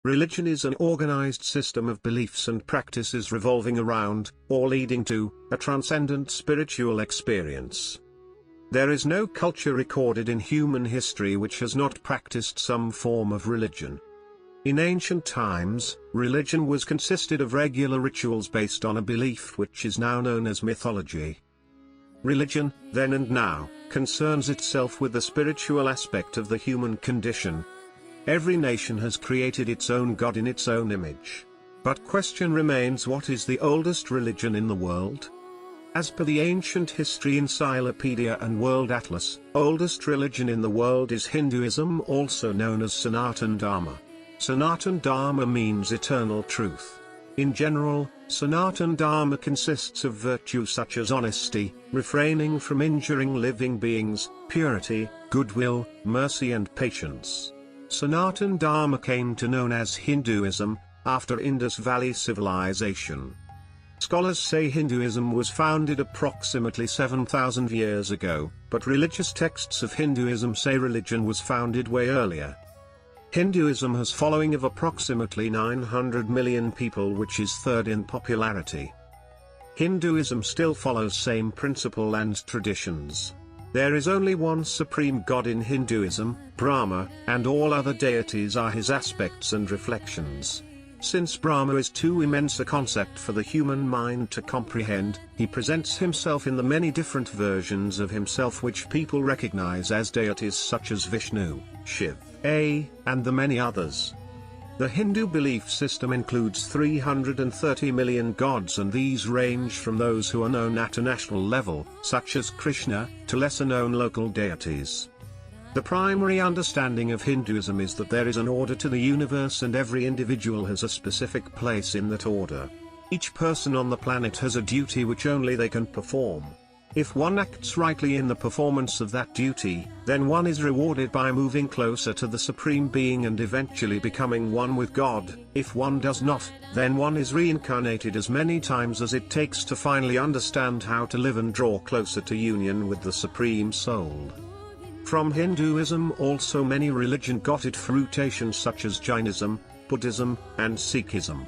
Religion is an organized system of beliefs and practices revolving around, or leading to, a transcendent spiritual experience. There is no culture recorded in human history which has not practiced some form of religion. In ancient times, religion was consisted of regular rituals based on a belief which is now known as mythology. Religion, then and now, concerns itself with the spiritual aspect of the human condition. Every nation has created its own god in its own image. But question remains, what is the oldest religion in the world? As per the Ancient History Encyclopedia and World Atlas, oldest religion in the world is Hinduism, also known as Sanatan Dharma. Sanatan Dharma means eternal truth. In general, Sanatan Dharma consists of virtues such as honesty, refraining from injuring living beings, purity, goodwill, mercy and patience. Sanatan Dharma came to known as Hinduism, after Indus Valley civilization. Scholars say Hinduism was founded approximately 7,000 years ago, but religious texts of Hinduism say religion was founded way earlier. Hinduism has following of approximately 900 million people, which is third in popularity. Hinduism still follows same principle and traditions. There is only one supreme god in Hinduism, Brahma, and all other deities are his aspects and reflections. Since Brahma is too immense a concept for the human mind to comprehend, he presents himself in the many different versions of himself which people recognize as deities such as Vishnu, Shiva, and the many others. The Hindu belief system includes 330 million gods, and these range from those who are known at a national level, such as Krishna, to lesser-known local deities. The primary understanding of Hinduism is that there is an order to the universe and every individual has a specific place in that order. Each person on the planet has a duty which only they can perform. If one acts rightly in the performance of that duty, then one is rewarded by moving closer to the Supreme Being and eventually becoming one with God. If one does not, then one is reincarnated as many times as it takes to finally understand how to live and draw closer to union with the Supreme Soul. From Hinduism also many religions got its fruition such as Jainism, Buddhism, and Sikhism.